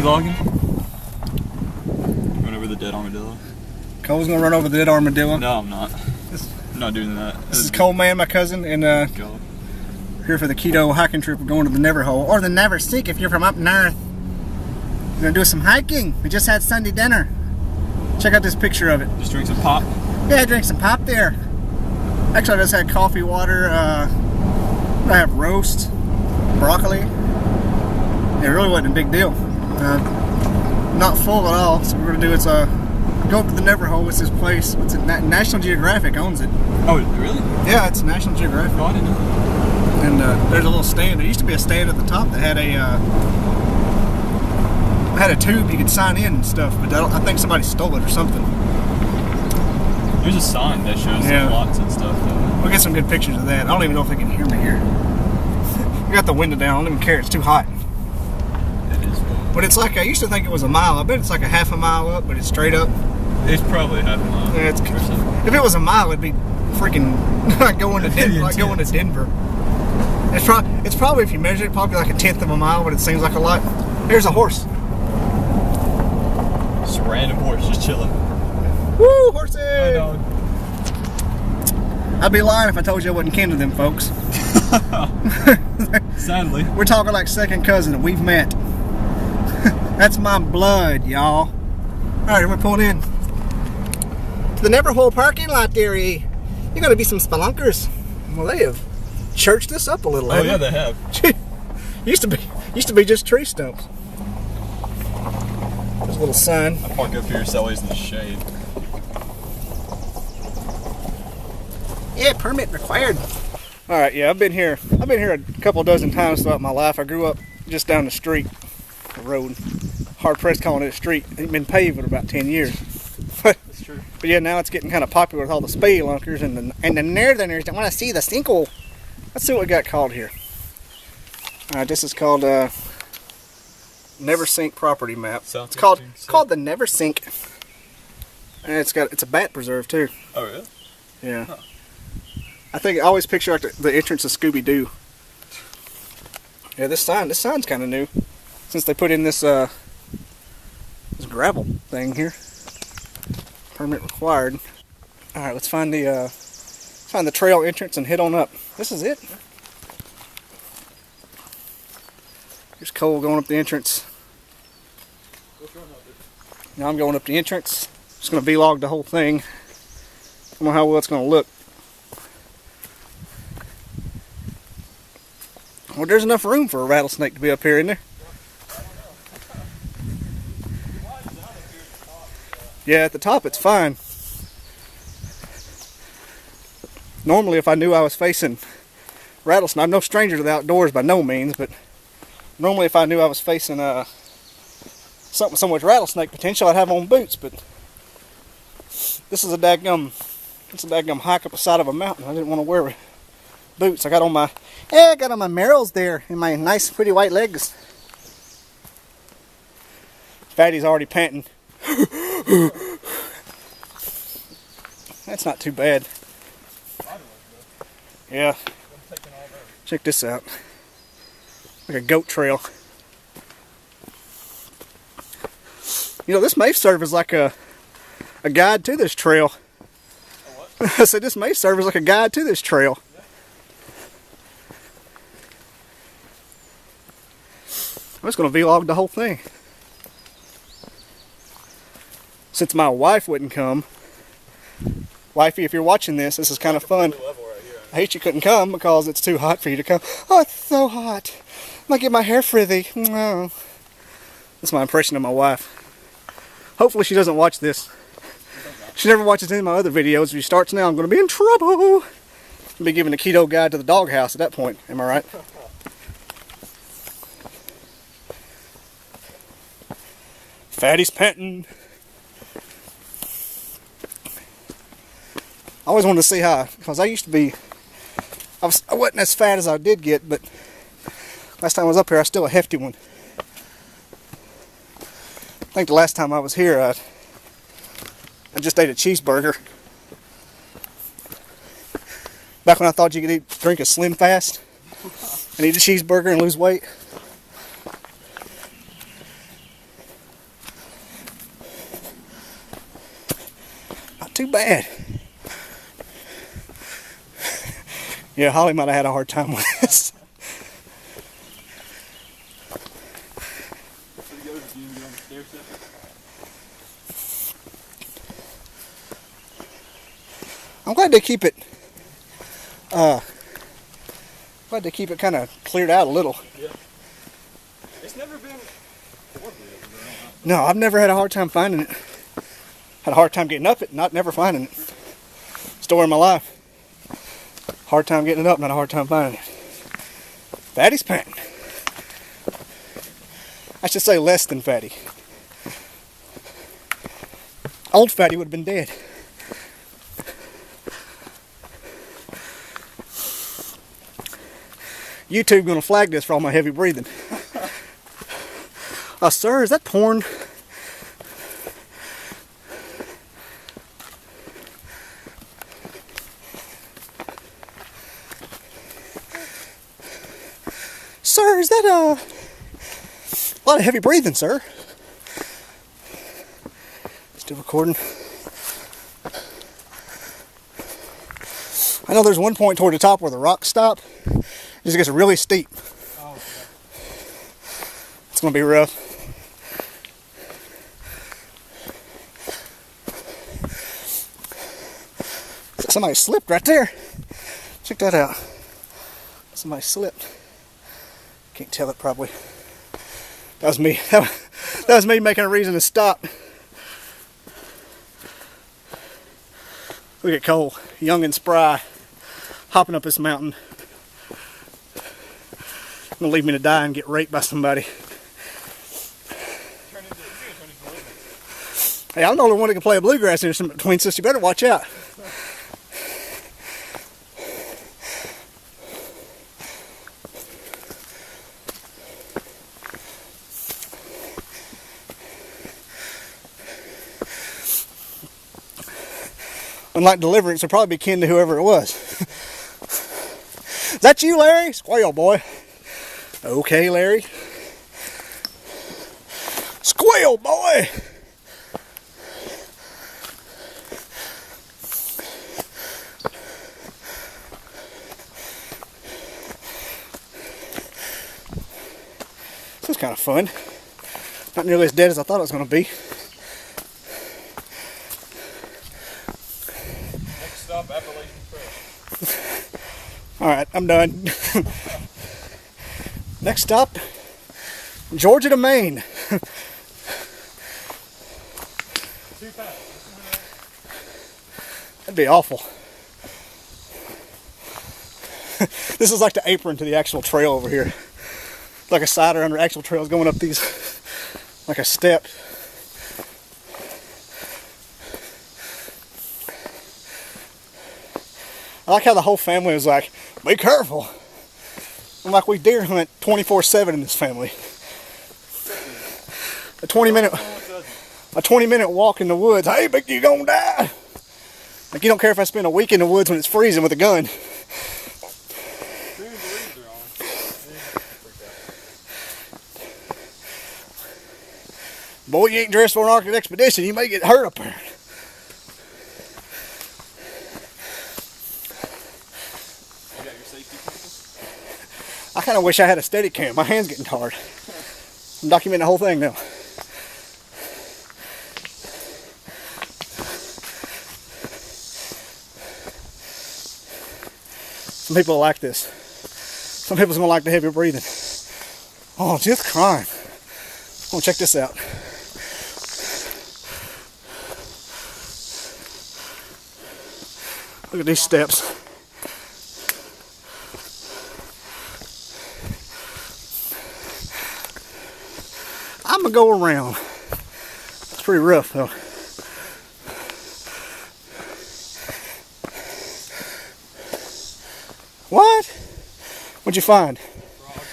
vlogging? Run over the dead armadillo. Cole's gonna run over the dead armadillo. No, I'm not. I'm not doing that. This is Cole, man, my cousin, and here for the keto hiking trip. We're going to the Neverhole, or the Neversink if you're from up north. We're gonna do some hiking. We just had Sunday dinner. Check out this picture of it. Just drink some pop? Yeah, drink some pop there. Actually, I just had coffee, water, I have roast, broccoli. It really wasn't a big deal. Not full at all. So what we're gonna do is go up to the Neverhole. It's this place. It's National Geographic owns it. Oh, really? Yeah, it's National Geographic. Oh, I didn't know. And there's a little stand. There used to be a stand at the top that had a tube you could sign in and stuff, but I think somebody stole it or something. There's a sign that shows the lots and stuff. We'll get some good pictures of that. I don't even know if they can hear me here. We got the window down. I don't even care. It's too hot. It is. But it's like, I used to think it was a mile. I bet it's like a half a mile up, but it's straight up. It's probably half a mile. Yeah, if it was a mile, it'd be freaking like going to Denver. It's probably, if you measure it, probably like a tenth of a mile, but it seems like a lot. There's a horse. Just a random horse just chilling. Woo, horsey! Hi, dog. I'd be lying if I told you I wasn't kin to them folks. Sadly. We're talking like second cousin and we've met. That's my blood, y'all. Alright, we're pulling in to the Neverhole parking lot there. You're gonna be some spelunkers. Well, they have churched this up a little. Oh yeah, they have. used to be just tree stumps. There's a little sign. I park up here so he's in the shade. Yeah, permit required. All right, yeah, I've been here a couple dozen times throughout my life. I grew up just down the street, the road. Hard pressed calling it a street. It's been paved for about 10 years. That's true. But yeah, now it's getting kind of popular with all the spelunkers and the northerners that want to see the sinkhole. Let's see what we got called here. All right, this is called Neversink property map. Sounds it's called the Neversink, and it's a bat preserve too. Oh really? Yeah. Huh. I think I always picture like the entrance of Scooby-Doo. Yeah, this sign's kind of new since they put in this gravel thing here. Permit required. All right, let's find the trail entrance and head on up. This is it. Here's Cole going up the entrance. Now I'm going up the entrance. Just going to vlog the whole thing. I don't know how well it's going to look. Well, there's enough room for a rattlesnake to be up here, isn't there? Yeah, at the top it's fine. Normally, if I knew I was facing rattlesnake, I'm no stranger to the outdoors by no means, but normally if I knew I was facing something with so much rattlesnake potential, I'd have on boots. But this is a dadgum hike up the side of a mountain. I didn't want to wear boots. I got on my Merrells there in my nice pretty white legs. Fatty's already panting. That's not too bad. Yeah. Check this out. Like a goat trail. You know, this may serve as like a guide to this trail. I said this may serve as like a guide to this trail. I'm just going to vlog the whole thing. Since my wife wouldn't come. Wifey, if you're watching this is kind of fun. I hate you couldn't come because it's too hot for you to come. Oh, it's so hot. I'm going to get my hair frizzy. No. That's my impression of my wife. Hopefully she doesn't watch this. She never watches any of my other videos. If she starts now, I'm going to be in trouble. I'll be giving a keto guide to the doghouse at that point. Am I right? Fatty's panting. I always wanted to see how, because I used to be, I wasn't as fat as I did get, but last time I was up here, I was still a hefty one. I think the last time I was here, I just ate a cheeseburger. Back when I thought you could drink a Slim Fast and eat a cheeseburger and lose weight. bad. Yeah, Holly might have had a hard time with this. I'm glad they keep it. Glad they keep it kind of cleared out a little. Yeah. It's never been horrible. No, I've never had a hard time finding it. Had a hard time getting up it, never finding it. Story of my life. Hard time getting it up, not a hard time finding it. Fatty's panting. I should say less than Fatty. Old Fatty would have been dead. YouTube gonna flag this for all my heavy breathing. Sir, is that porn? Sir, is that a lot of heavy breathing, sir? Still recording. I know there's one point toward the top where the rocks stop. It just gets really steep. Oh, okay. It's gonna be rough. Somebody slipped right there. Check that out. Somebody slipped. Can't tell it probably. That was me. That was me making a reason to stop. Look at Cole, young and spry, hopping up this mountain. Gonna leave me to die and get raped by somebody. Hey, I'm the only one that can play a bluegrass instrument between us. You better watch out. Unlike Deliverance, it'll probably be kin to whoever it was. Is that you, Larry? Squail boy. Okay, Larry. Squail boy! This was kind of fun. Not nearly as dead as I thought it was going to be. Next stop, Appalachian Trail. Alright, I'm done. Next stop, Georgia to Maine. That'd be awful. This is like the apron to the actual trail over here. Like a cider under actual trails going up these, like a step. I like how the whole family was like, be careful. I'm like, we deer hunt 24/7 in this family. A 20-minute walk in the woods. Hey, but you gonna die. Like, you don't care if I spend a week in the woods when it's freezing with a gun. Boy, you ain't dressed for an Arctic expedition. You may get hurt up there. I kind of wish I had a steady cam. My hand's getting tired. I'm documenting the whole thing now. Some people like this. Some people's gonna like the heavy breathing. Oh, just crying. Oh, check this out. Look at these steps. I'm gonna go around. It's pretty rough though. What? What'd you find? Frog.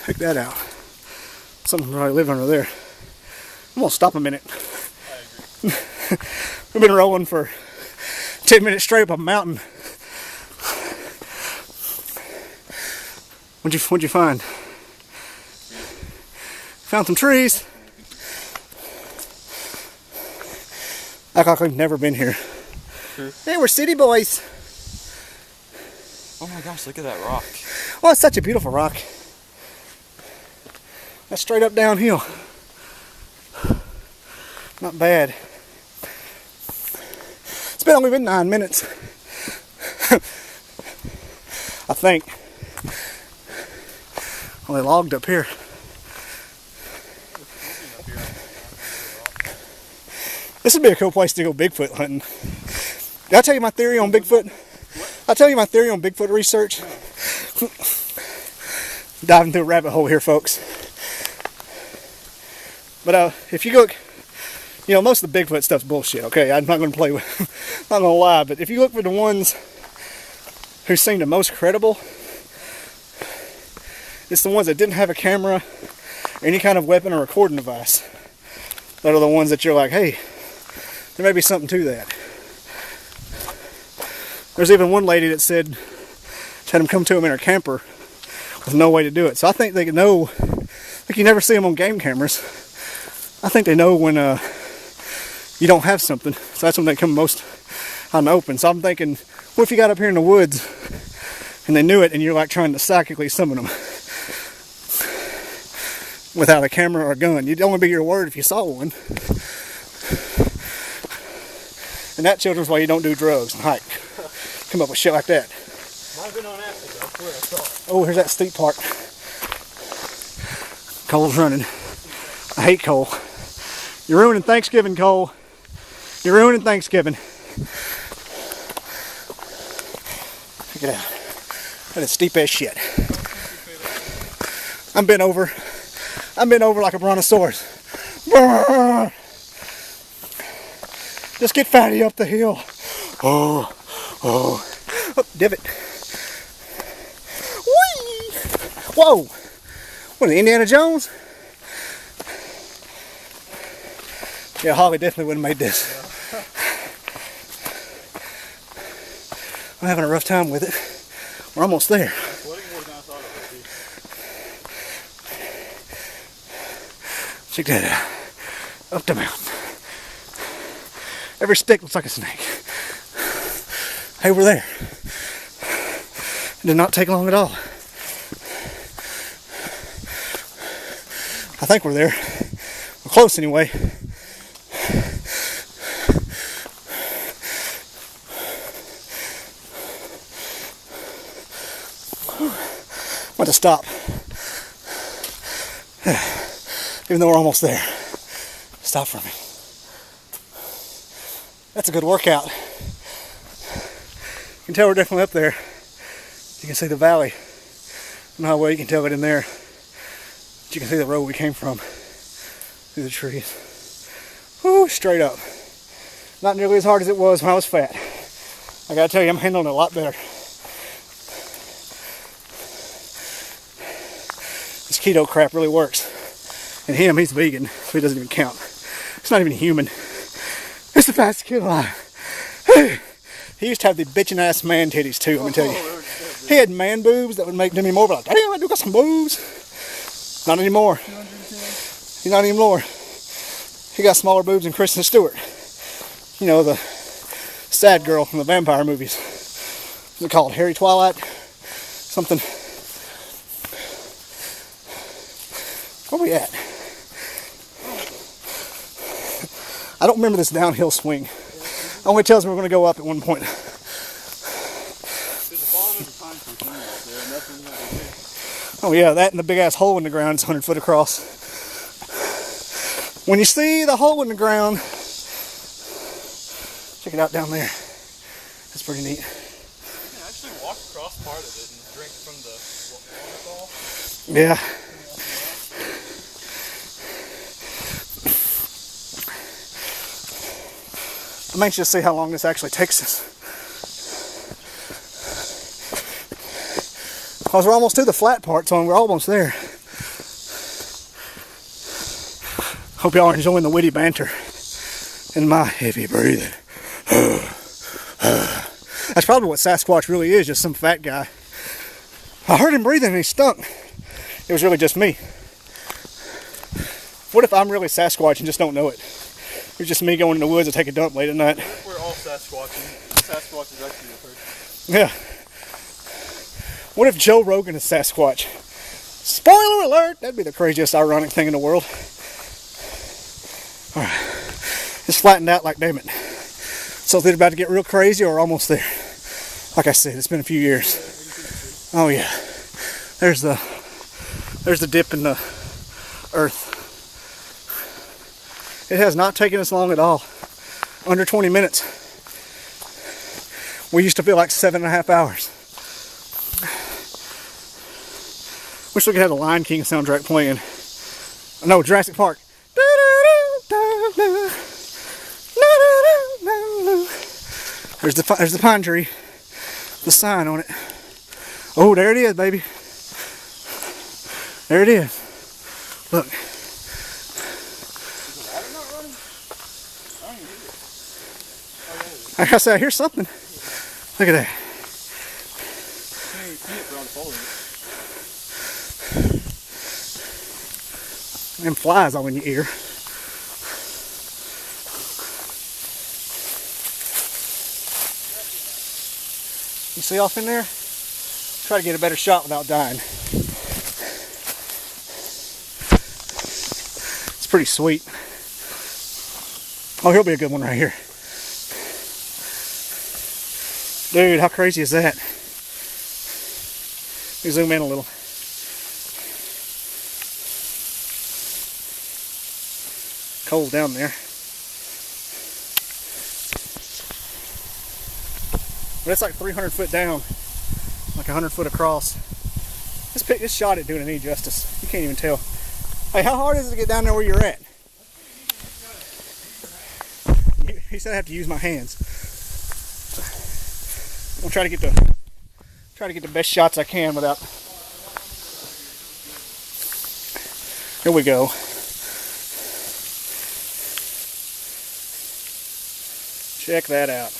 Check that out. Something probably live under there. I'm gonna stop a minute. I agree. We've been rolling for 10 minutes straight up a mountain. What'd you find? Found some trees. Act like I've never been here. Hey, we're city boys. Oh my gosh, look at that rock. Well, it's such a beautiful rock. That's straight up downhill. Not bad. It's only been 9 minutes. I think. Well, they logged up here. This would be a cool place to go Bigfoot hunting. Did I tell you my theory on Bigfoot? I'll tell you my theory on Bigfoot research. Diving through a rabbit hole here, folks. But if you look, you know, most of the Bigfoot stuff's bullshit, okay? I'm not going to play with, not going to lie, but if you look for the ones who seem the most credible, it's the ones that didn't have a camera or any kind of weapon or recording device. That are the ones that you're like, hey, there may be something to that. There's even one lady that said, had them come to them in her camper with no way to do it. So I think they know, like you never see them on game cameras. I think they know when you don't have something. So that's when they come most out in the open. So I'm thinking, what if you got up here in the woods and they knew it and you're like trying to psychically summon them without a camera or a gun? You'd only be your word if you saw one. And that, children's why you don't do drugs and hike. Come up with shit like that. Might have been on acid, though. I swear I saw it. Oh, here's that steep part. Cole's running. I hate Cole. You're ruining Thanksgiving, Cole. You're ruining Thanksgiving. Check it out. That is steep as shit. I'm bent over. I'm bent over like a brontosaurus. Just get fatty up the hill. Oh, oh. Oh, divot. Whee! Whoa! What, Indiana Jones? Yeah, Holly definitely wouldn't have made this. I'm having a rough time with it. We're almost there. Check that out. Up the mountain. Every stick looks like a snake. Hey, we're there. It did not take long at all. I think we're there. We're close anyway. Want to stop. Even though we're almost there. Stop for me. That's a good workout. You can tell we're definitely up there. You can see the valley. I don't know how well you can tell it in there. But you can see the road we came from. Through the trees. Whoo, straight up. Not nearly as hard as it was when I was fat. I gotta tell you, I'm handling it a lot better. This keto crap really works. And him, he's vegan, so he doesn't even count. It's not even human. It's the fastest kid alive. He used to have the bitchin' ass man titties too, let me tell you. He had man boobs that would make Demi Moore be like, damn, I do got some boobs. Not anymore. He's not anymore. He got smaller boobs than Kristen Stewart. You know, the sad girl from the vampire movies. What's it called? Harry Twilight? Something. Where are we at? I don't remember this downhill swing. Only tells me we're going to go up at one point. Oh yeah, that and the big ass hole in the ground is 100 foot across. When you see the hole in the ground, check it out down there. That's pretty neat. You can actually walk across part of it and drink from the waterfall. Yeah. I'm anxious to see how long this actually takes us. Because we're almost to the flat part, so we're almost there. Hope y'all are enjoying the witty banter and my heavy breathing. That's probably what Sasquatch really is, just some fat guy. I heard him breathing and he stunk. It was really just me. What if I'm really Sasquatch and just don't know it? It's just me going in the woods to take a dump late at night. We're all Sasquatching. Sasquatch is actually a person. Yeah. What if Joe Rogan is Sasquatch? Spoiler alert! That'd be the craziest ironic thing in the world. Alright. It's flattened out like damn it. So is it about to get real crazy or almost there? Like I said, it's been a few years. Oh yeah. There's the dip in the earth. It has not taken us long at all. Under 20 minutes. We used to feel like 7.5 hours. Wish we could have the Lion King soundtrack playing. No, Jurassic Park. There's the pine tree. The sign on it. Oh, there it is, baby. There it is. Look. Like I said, I hear something. Look at that. Them flies all in your ear. You see off in there? Try to get a better shot without dying. It's pretty sweet. Oh, here'll be a good one right here. Dude, how crazy is that? Let me zoom in a little. Cold down there. But it's like 300 foot down. Like 100 foot across. This shot ain't doing any justice. You can't even tell. Hey, how hard is it to get down there where you're at? He said I have to use my hands. I'm gonna try to get the best shots I can without. Here we go. Check that out.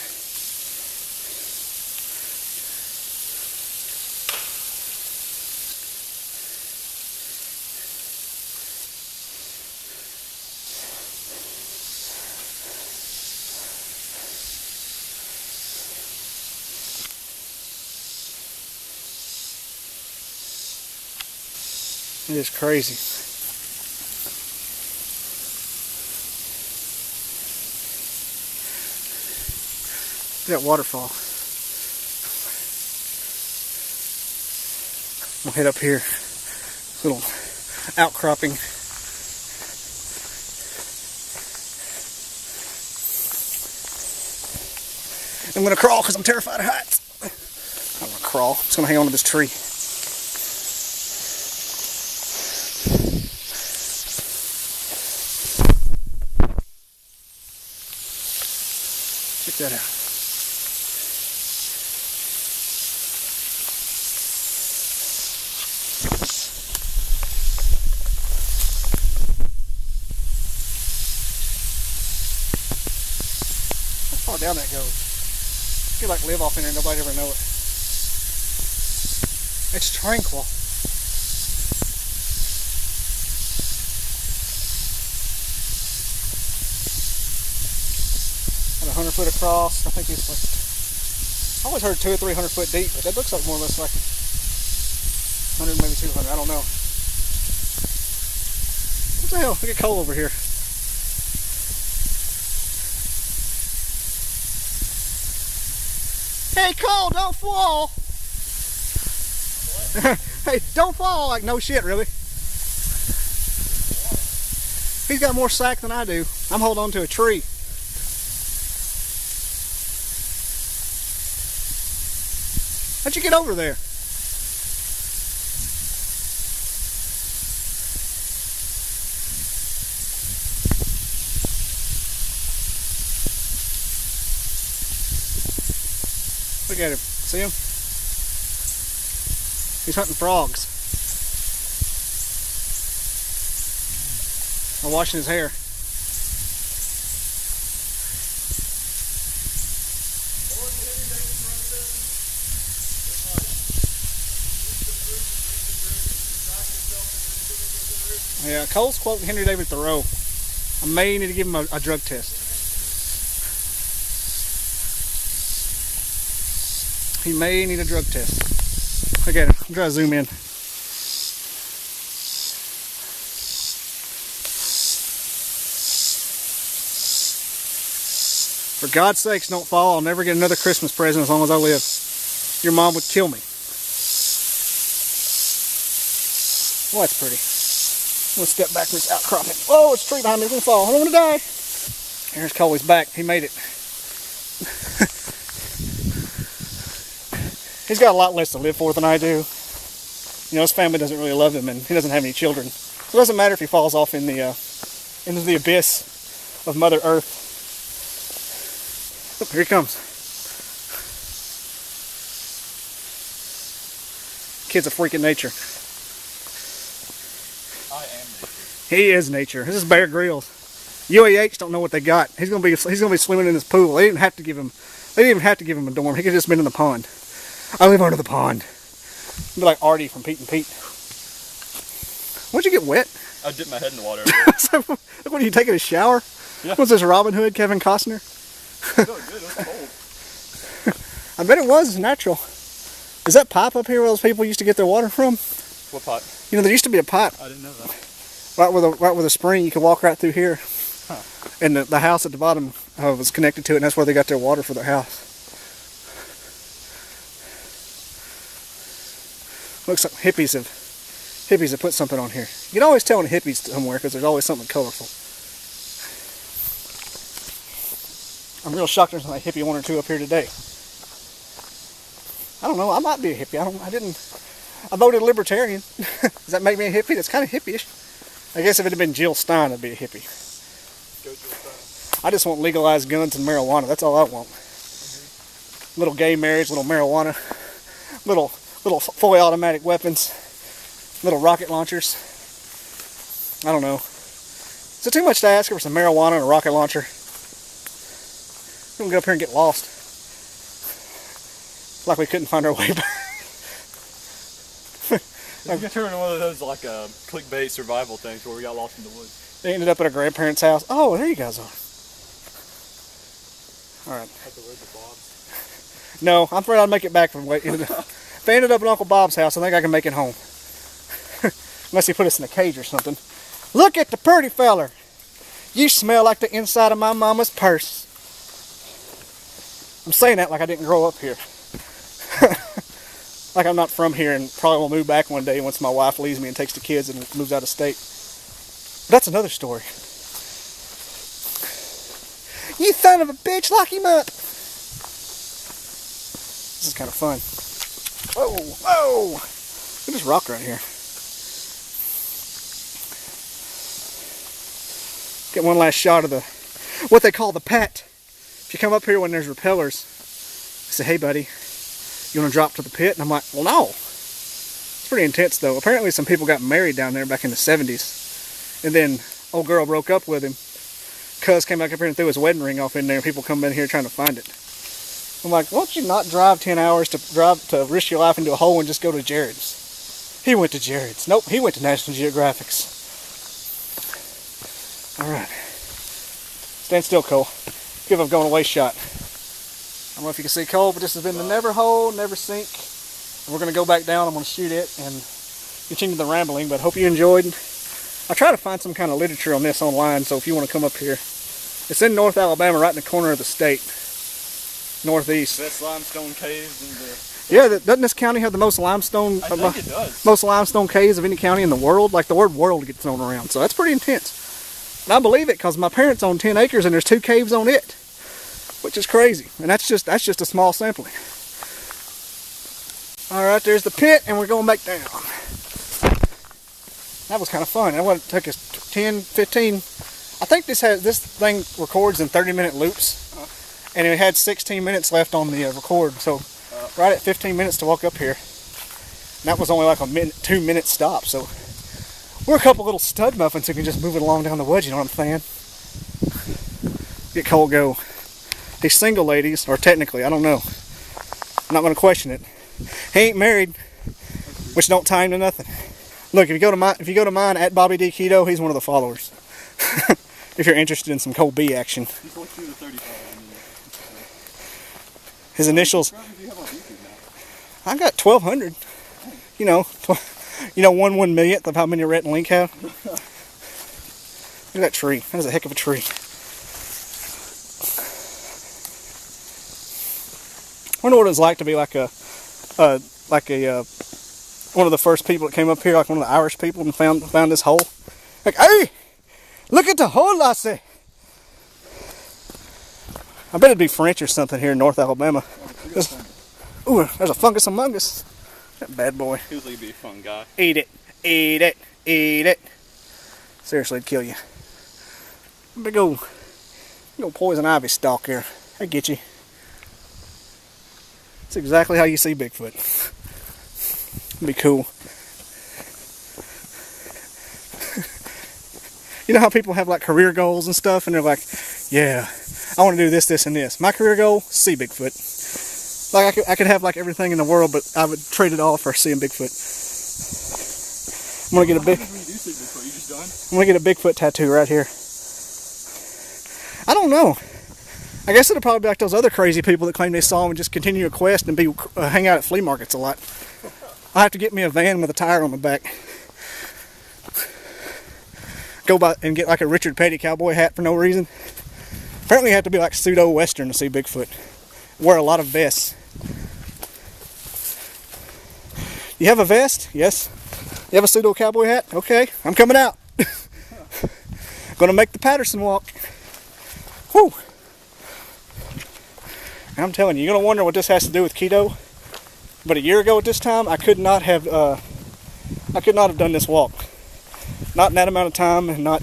It is crazy. Look at that waterfall. We'll head up here. Little outcropping. I'm going to crawl because I'm terrified of heights. I'm going to crawl. I'm just going to hang on to this tree. Check that out. How far down that goes? I feel like live off in there, nobody ever know it. It's tranquil. And 100 foot across. I think it's like, I always heard 200 or 300 foot deep, but that looks like more or less like 100, maybe 200. I don't know. What the hell? Look at Cole over here. Hey Cole, don't fall! Hey, don't fall! Like no shit, really. He's got more sack than I do. I'm holding on to a tree. How'd you get over there? Look at him. See him? He's hunting frogs. Or washing his hair. Yeah, Cole's quoting Henry David Thoreau. I may need to give him a drug test. He may need a drug test. Look at him. I'm trying to zoom in. For God's sakes, don't fall. I'll never get another Christmas present as long as I live. Your mom would kill me. Well, that's pretty. I'm going to step back from this outcropping. Oh, it's a tree behind me. It's going to fall. I don't want to die. There's Coley's back. He made it. He's got a lot less to live for than I do. You know, his family doesn't really love him, and he doesn't have any children. So it doesn't matter if he falls off in the into the abyss of Mother Earth. Oh, here he comes. Kid's a freak of nature. I am nature. He is nature. This is Bear Grylls. UAH don't know what they got. He's gonna be swimming in this pool. They didn't have to give him a dorm. He could have just been in the pond. I live under the pond. Be like Artie from Pete and Pete. Why'd you get wet? I dipped my head in the water. So, what, are you taking a shower? Yeah. Was this Robin Hood, Kevin Costner? It felt good. It was cold. I bet it was natural. Is that pipe up here where those people used to get their water from? What pipe? You know, there used to be a pipe. I didn't know that. Right with a spring. You could walk right through here. Huh. And the house at the bottom was connected to it, and that's where they got their water for their house. Looks like hippies have put something on here. You can always tell when a hippie's somewhere because there's always something colorful. I'm real shocked there's not a hippie one or two up here today. I don't know. I might be a hippie. I voted libertarian. Does that make me a hippie? That's kind of hippie-ish. I guess if it had been Jill Stein, I'd be a hippie. Go Jill Stein. I just want legalized guns and marijuana. That's all I want. Little gay marriage, little marijuana, little fully automatic weapons, little rocket launchers. I don't know. Is it too much to ask for some marijuana and a rocket launcher? We're gonna go up here and get lost. Like we couldn't find our way back. We got turned into one of those like clickbait survival things where we got lost in the woods. They ended up at our grandparents' house. Oh, there you guys are. All right. At the road to Bob's. No, I'm afraid I'd make it back from wait. If I ended up at Uncle Bob's house, I think I can make it home. Unless he put us in a cage or something. Look at the pretty feller. You smell like the inside of my mama's purse. I'm saying that like I didn't grow up here. Like I'm not from here and probably will move back one day once my wife leaves me and takes the kids and moves out of state. But that's another story. You son of a bitch, lock him up. This is kind of fun. Whoa, whoa! Look at this rock right here. Get one last shot of what they call the pet. If you come up here when there's repellers, say, hey buddy, you want to drop to the pit? And I'm like, well, no. It's pretty intense though. Apparently some people got married down there back in the 70s. And then old girl broke up with him. Cuz came back up here and threw his wedding ring off in there and people come in here trying to find it. I'm like, why don't you not drive 10 hours to risk your life into a hole and just go to Jared's? He went to Jared's. Nope, he went to National Geographic's. Alright. Stand still, Cole. Give a going away shot. I don't know if you can see Cole, but this has been the Neversink. And we're going to go back down. I'm going to shoot it and continue the rambling, but hope you enjoyed. I try to find some kind of literature on this online, so if you want to come up here. It's in North Alabama, right in the corner of the state. Northeast. Best limestone caves in the... Yeah, doesn't this county have the most limestone? I think it does. Most limestone caves of any county in the world? Like the word world gets thrown around, so that's pretty intense. And I believe it because my parents own 10 acres and there's 2 caves on it, which is crazy. And that's just a small sampling. All right, there's the pit, and we're going back down. That was kind of fun. That took us 10, 15. I think this thing records in 30-minute loops. And it had 16 minutes left on the record, so right at 15 minutes to walk up here. And that was only like a 2-minute stop, so we're a couple little stud muffins who can just move it along down the woods, you know what I'm saying? Get Cole go. He's single, ladies, or technically, I don't know. I'm not going to question it. He ain't married, which don't tie him to nothing. Look, if you go to mine at Bobby D Keto, he's one of the followers. if you're interested in some cold B action. He's like 2 to 35. His initials. What do you have on YouTube now? I got 1,200. You know, 1 millionth of how many Rhett and Link have. Look at that tree. That is a heck of a tree. I wonder what it was like to be like a one of the first people that came up here, like one of the Irish people, and found this hole. Like, hey, look at the hole, I say. I bet it'd be French or something here in North Alabama. Ooh, there's a fungus among us. That bad boy. Feels like he'd be a fun guy. Eat it, eat it, eat it. Seriously, it'd kill you. Big old poison ivy stalk here. I get you. It's exactly how you see Bigfoot. It'd be cool. You know how people have like career goals and stuff, and they're like, yeah, I want to do this, this, and this. My career goal, see Bigfoot. Like I could have like everything in the world, but I would trade it all for seeing Bigfoot. I'm gonna get a Bigfoot tattoo right here. I don't know. I guess it'll probably be like those other crazy people that claim they saw him and just continue a quest and hang out at flea markets a lot. I have to get me a van with a tire on the back. Go by and get like a Richard Petty cowboy hat for no reason. Apparently you have to be like pseudo-western to see Bigfoot. Wear a lot of vests. You have a vest? Yes. You have a pseudo-cowboy hat? Okay, I'm coming out. Gonna make the Patterson walk. Whew. I'm telling you, you're gonna wonder what this has to do with keto. But a year ago at this time, I could not have done this walk. Not in that amount of time, and not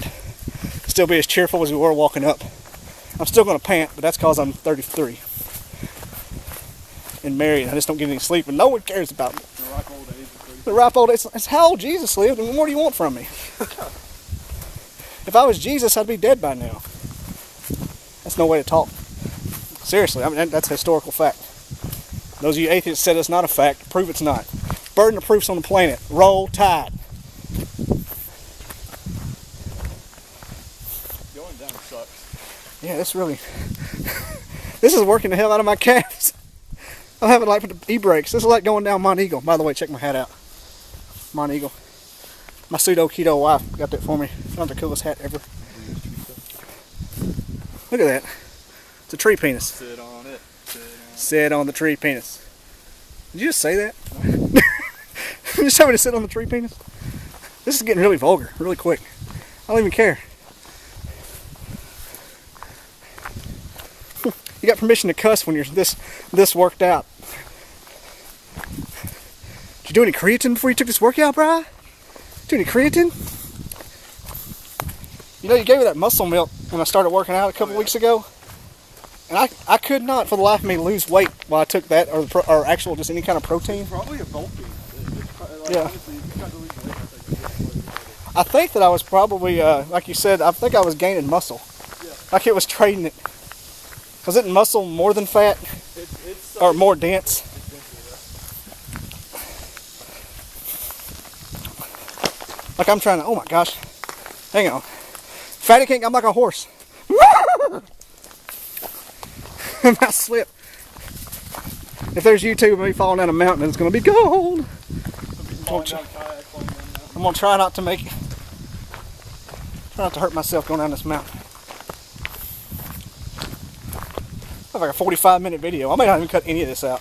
still be as cheerful as we were walking up. I'm still gonna pant, but that's because I'm 33 and married. I just don't get any sleep, and no one cares about me. The ripe old age. The ripe old age. It's how old Jesus lived, and what more do you want from me? If I was Jesus, I'd be dead by now. That's no way to talk. Seriously, I mean, that's a historical fact. Those of you atheists said it's not a fact. Prove it's not. Burden of proof's on the planet. Roll Tide. Going down sucks. Yeah, this really... This is working the hell out of my calves. I'm having like the e-brakes. This is like going down Mont Eagle. By the way, check my hat out. Mont Eagle. My pseudo-keto wife got that for me. Not the coolest hat ever. Look at that. It's a tree penis. Sit on it. Sit on the tree penis. Did you just say that? You just told me to sit on the tree penis? This is getting really vulgar, really quick. I don't even care. You got permission to cuss when you're this worked out. Did you do any creatine before you took this workout, brah? Do any creatine? You know, you gave me that muscle milk when I started working out a couple weeks ago. And I could not, for the life of me, lose weight while I took that, or actual, just any kind of protein. Probably a bulking. Yeah. I think that I was probably, like you said, I think I was gaining muscle. Yeah. Like it was trading it. Because isn't muscle more than fat? Or more dense? Like I'm trying to, oh my gosh. Hang on. Fatty king, I'm like a horse. I slip. If there's YouTube of me falling down a mountain, it's going to be gold. I'm going to try not to hurt myself going down this mountain. That's like a 45-minute video. I may not even cut any of this out.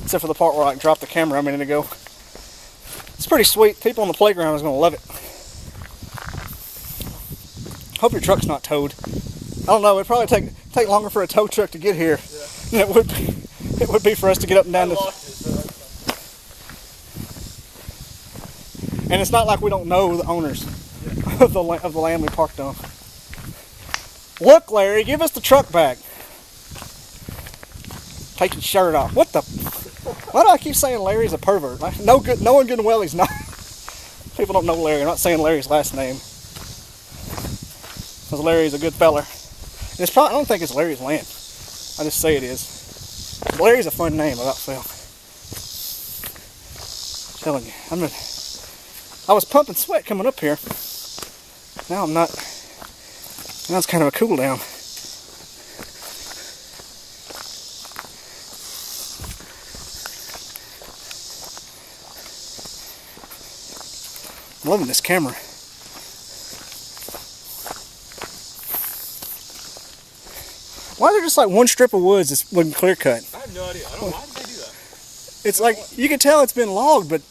Except for the part where I dropped the camera a minute ago. It's pretty sweet. People on the playground is going to love it. Hope your truck's not towed. I don't know. It'd probably take longer for a tow truck to get here than it would be for us to get up and down this. And it's not like we don't know the owners of the land we parked on. Look, Larry, give us the truck back. Take your shirt off. What the? Why do I keep saying Larry's a pervert? Like, no one good and well he's not. People don't know Larry. I'm not saying Larry's last name. Because Larry's a good feller. And it's probably, I don't think it's Larry's land. I just say it is. Larry's a fun name, without fail. I'm telling you, I was pumping sweat coming up here. Now I'm not. Now it's kind of a cool down. I'm loving this camera. Why is there just like one strip of woods that's wooden clear cut? I have no idea. I don't know. Why did they do that? It's like, you can tell it's been logged, but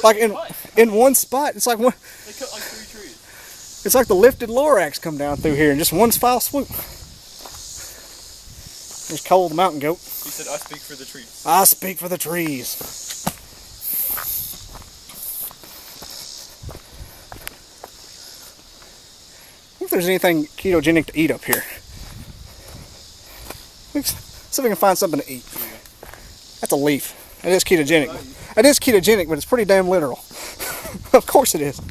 like in one spot, it's like one. They cut like 3 trees. It's like the lifted Lorax come down through here in just one foul swoop. There's Cole the mountain goat. He said, I speak for the trees. I speak for the trees. I wonder if there's anything ketogenic to eat up here. Let's see if we can find something to eat. That's a leaf. It is ketogenic. It is ketogenic, but it's pretty damn literal. Of course it is.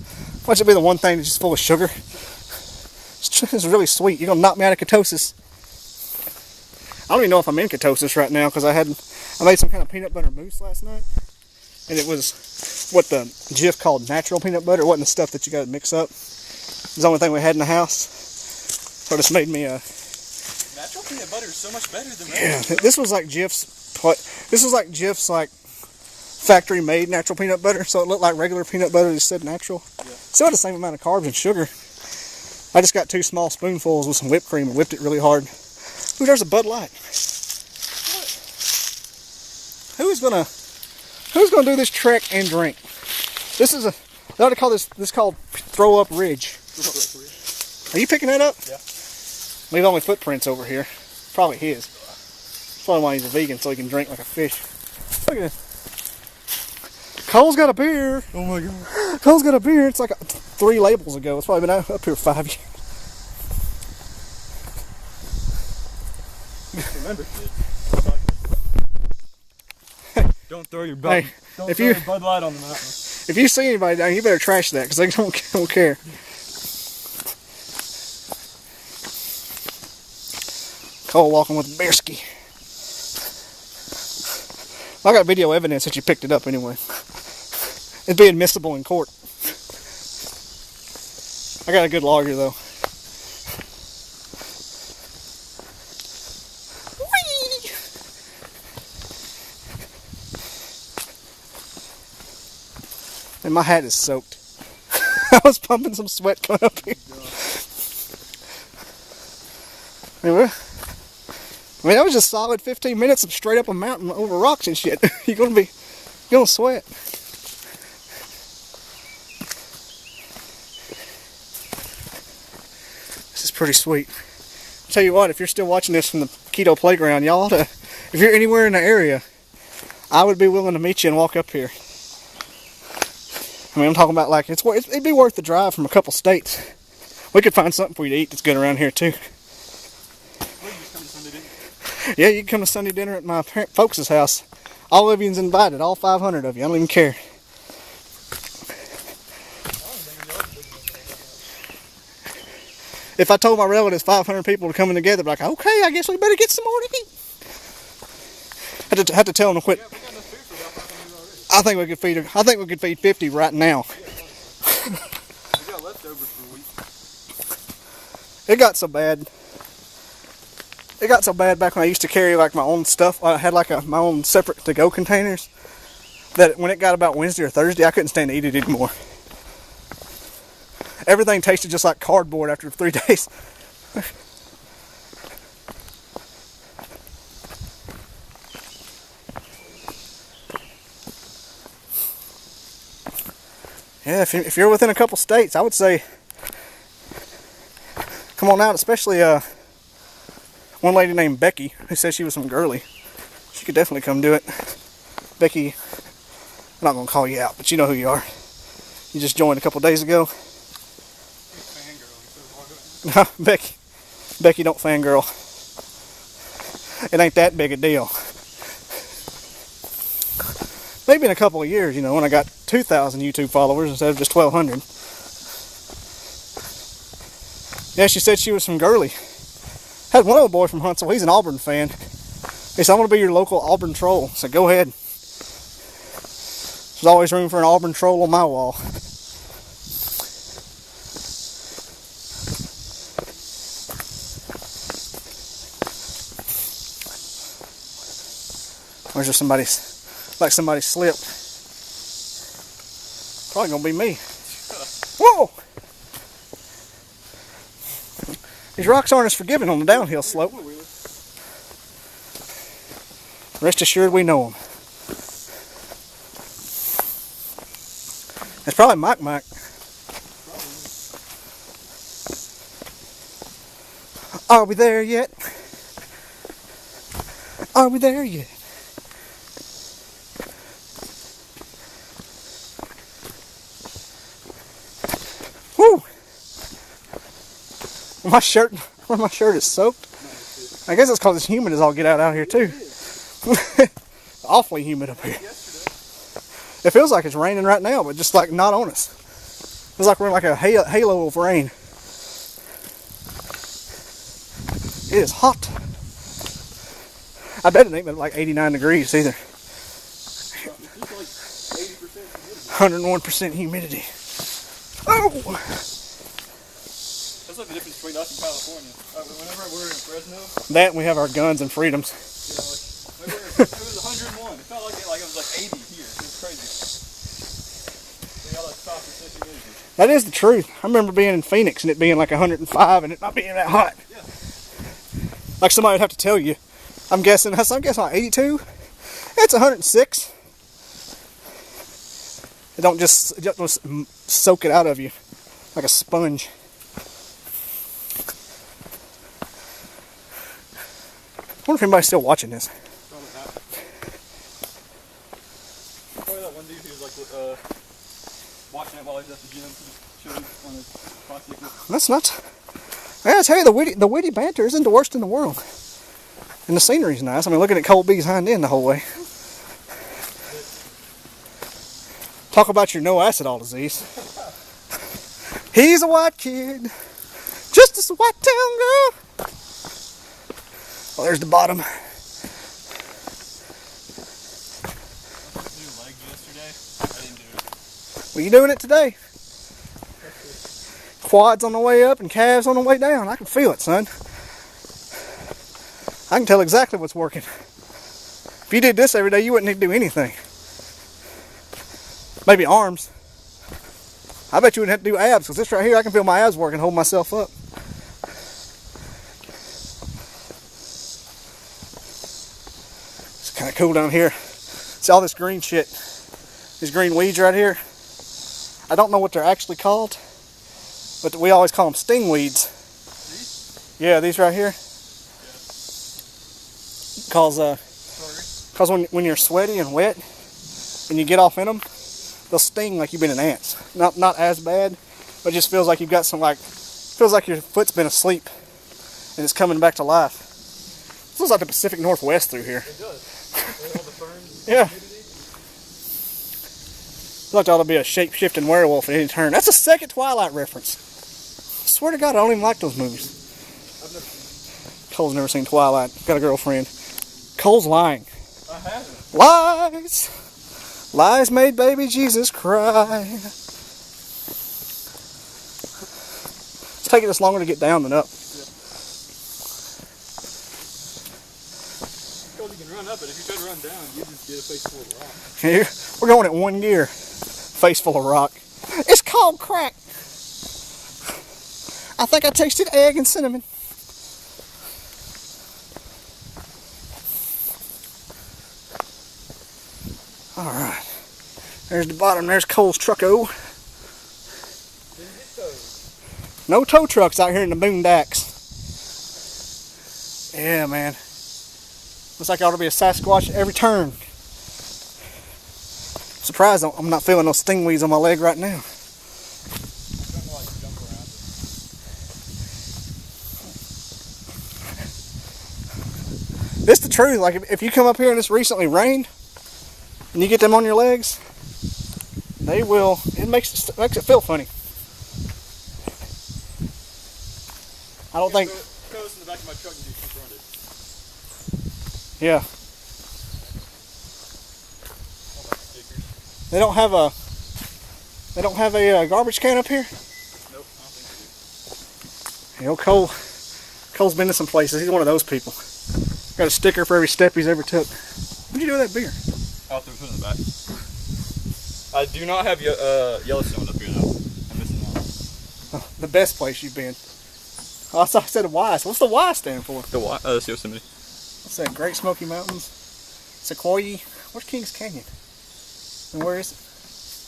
Why should it be the one thing that's just full of sugar? It's really sweet. You're gonna knock me out of ketosis. I don't even know if I'm in ketosis right now because I made some kind of peanut butter mousse last night, and it was what the Jif called natural peanut butter. It wasn't the stuff that you got to mix up. It was the only thing we had in the house, so it just made me Natural peanut butter is so much better than yeah. This was like Jif's like factory made natural peanut butter, so it looked like regular peanut butter that said natural. Yeah. Still had the same amount of carbs and sugar. I just got 2 small spoonfuls with some whipped cream and whipped it really hard. Ooh, there's a Bud Light. Who's gonna do this trek and drink? This is they ought to call this called Throw Up Ridge. Are you picking that up? Yeah. Leave all my footprints over here. Probably his. Probably why he's a vegan, so he can drink like a fish. Look at this. Cole's got a beer. Oh my god. Cole's got a beer. It's like 3 labels ago. It's probably been up here 5 years. Remember, don't throw your Hey, don't throw your Bud Light on the mountain. If you see anybody down, you better trash that because they don't care. Cole walking with a bear ski. I got video evidence that you picked it up anyway. It'd be admissible in court. I got a good lawyer though. Whee! And my hat is soaked. I was pumping some sweat coming up here. Anyway, that was just solid 15 minutes of straight up a mountain over rocks and shit. You're gonna sweat. This is pretty sweet. I'll tell you what, if you're still watching this from the Keto Playground, y'all ought to, if you're anywhere in the area, I would be willing to meet you and walk up here. I mean, I'm talking about like, it'd be worth the drive from a couple states. We could find something for you to eat that's good around here too. Yeah, you can come to Sunday dinner at my folks' house. All of you's invited, all 500 of you. I don't even care. If I told my relatives 500 people were coming together, I'd be like, okay, I guess we better get some more to eat. I had to tell them to quit. I think we could feed 50 right now. We got leftovers for a week. It got so bad. It got so bad back when I used to carry like my own stuff. I had like my own separate to-go containers. That when it got about Wednesday or Thursday, I couldn't stand to eat it anymore. Everything tasted just like cardboard after 3 days. Yeah, if you're within a couple states, I would say come on out, especially one lady named Becky who said she was from Gurley. She could definitely come do it. Becky, I'm not going to call you out, but you know who you are. You just joined a couple days ago. No, Becky don't fangirl. It ain't that big a deal. Maybe in a couple of years, you know, when I got 2,000 YouTube followers instead of just 1,200. Yeah, she said she was from Gurley. Had one other boy from Huntsville. He's an Auburn fan. He said, I'm going to be your local Auburn troll. So go ahead. There's always room for an Auburn troll on my wall. Or is there somebody, like somebody slipped? Probably gonna be me. Whoa! These rocks aren't as forgiving on the downhill slope. Rest assured we know them. It's probably Mike. Are we there yet? Are we there yet? Woo! My shirt is soaked. I guess it's because it's humid as all get out here too. Awfully humid up here. It feels like it's raining right now, but just like not on us. Feels like we're in like a halo of rain. It is hot. I bet it ain't but like 89 degrees either. 101% humidity. Oh! That's like the difference between us and California. Whenever we're in Fresno, That and we have our guns and freedoms. you know, like, it was 101. It felt like it was like 80 here. It was crazy. We got like top of humidity. That is the truth. I remember being in Phoenix and it being like 105 and it not being that hot. Yeah. Like somebody would have to tell you. I'm guessing like 82. It's 106. It don't just soak it out of you like a sponge. I wonder if anybody's still watching this. Probably not. Probably that one dude who was like watching it while he was at the gym, showing on his bicycle. That's nuts. I gotta tell you, the witty banter isn't the worst in the world. And the scenery's nice. I mean, looking at Cold B's hind end the whole way. Talk about your no acid all disease. He's a white kid, just as a white town girl. Oh, there's the bottom. New legs yesterday. I didn't do it. Well, you doing it today? Quads on the way up and calves on the way down. I can feel it, son. I can tell exactly what's working. If you did this every day, you wouldn't need to do anything. Maybe arms. I bet you wouldn't have to do abs, because this right here, I can feel my abs working, hold myself up. It's kind of cool down here. See all this green shit. These green weeds right here. I don't know what they're actually called, but we always call them sting weeds. These? Yeah, these right here. Because when you're sweaty and wet and you get off in them, they'll sting like you've been in ants. Not as bad, but it just feels like you've got feels like your foot's been asleep and it's coming back to life. It feels like the Pacific Northwest through here. It does. All the ferns. Yeah. Feels like there ought to be a shape-shifting werewolf at any turn. That's a second Twilight reference. I swear to God, I don't even like those movies. Cole's never seen Twilight. Got a girlfriend. Cole's lying. I haven't. Lies! Lies made baby Jesus cry. It's taking us longer to get down than up. Because you can run up it. If you try to run down, you just get a face full of rock. Here, we're going at 1 gear. Face full of rock. It's called crack. I think I tasted egg and cinnamon. Alright. There's the bottom. There's Cole's trucko. No tow trucks out here in the boondocks. Yeah, man. Looks like there ought to be a Sasquatch at every turn. Surprised I'm not feeling those stingweeds on my leg right now. This the truth. Like if you come up here and it's recently rained, and you get them on your legs, they will. It makes it feel funny. I don't think. Throw this in the back of my truck and get confronted. Yeah. They don't have a. They don't have a garbage can up here. Nope, I don't think You know, Cole's been to some places. He's one of those people. Got a sticker for every step he's ever took. What'd you do with that beer? I'll throw it in the back. I do not have Yellowstone up here though. I'm missing out. Oh, the best place you've been. Oh, I thought I said Y. So what's the Y stand for? The Y? That's Yosemite. What's that? Great Smoky Mountains? Sequoia? Where's Kings Canyon? And where is it?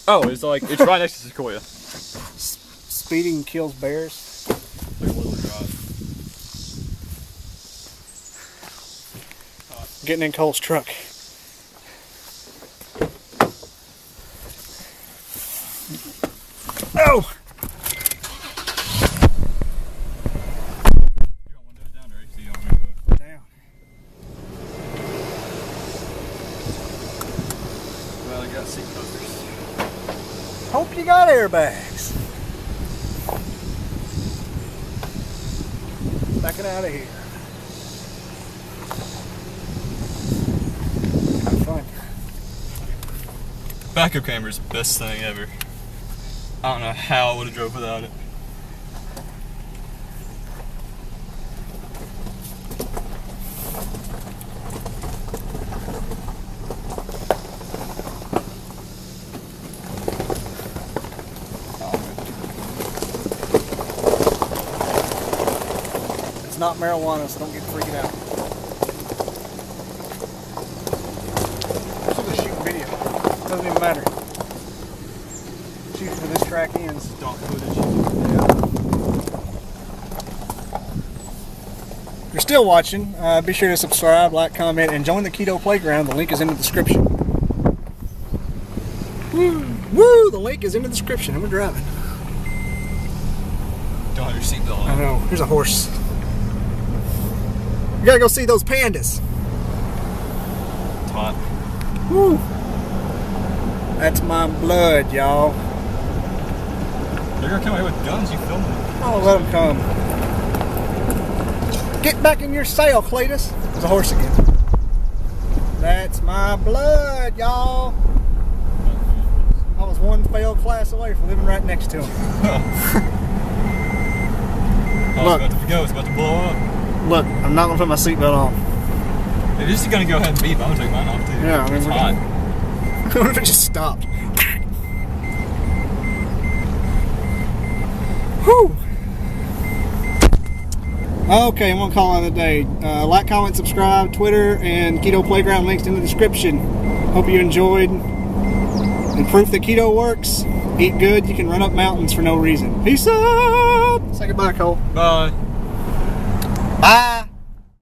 Oh, it's like, it's right next to Sequoia. Speeding kills bears. Like a little drive. Getting in Cole's truck. Oh! You want windows down or AC on? Down. Well, I got seat covers. Hope you got airbags. Backing out of here. Have fun. Backup camera's the best thing ever. I don't know how I would have drove without it. It's not marijuana, so don't get freaked out. Still just shooting video. Doesn't even matter. Shooting for this track ends. Stock footage. Yeah. If you're still watching, be sure to subscribe, like, comment, and join the Keto Playground. The link is in the description. Woo! Woo! The link is in the description. And we're driving. Don't have your seatbelt on. I know. Here's a horse. You gotta go see those pandas. It's hot. Woo! That's my blood, y'all. They're gonna come here with guns, you film them. Oh, let them come. Get back in your sail, Cletus. There's a horse again. That's my blood, y'all. I was one failed class away from living right next to him. Look. It's about to go. It's about to blow up. Look, I'm not gonna put my seatbelt on. It is gonna go ahead and beep. I'm gonna take mine off too. Yeah, I mean, it's hot. What if it just stopped? Whew. Okay, I'm gonna call it a day. Like, comment, subscribe, Twitter, and Keto Playground links in the description. Hope you enjoyed. And proof that keto works. Eat good, you can run up mountains for no reason. Peace out! Say goodbye, Cole. Bye. Bye!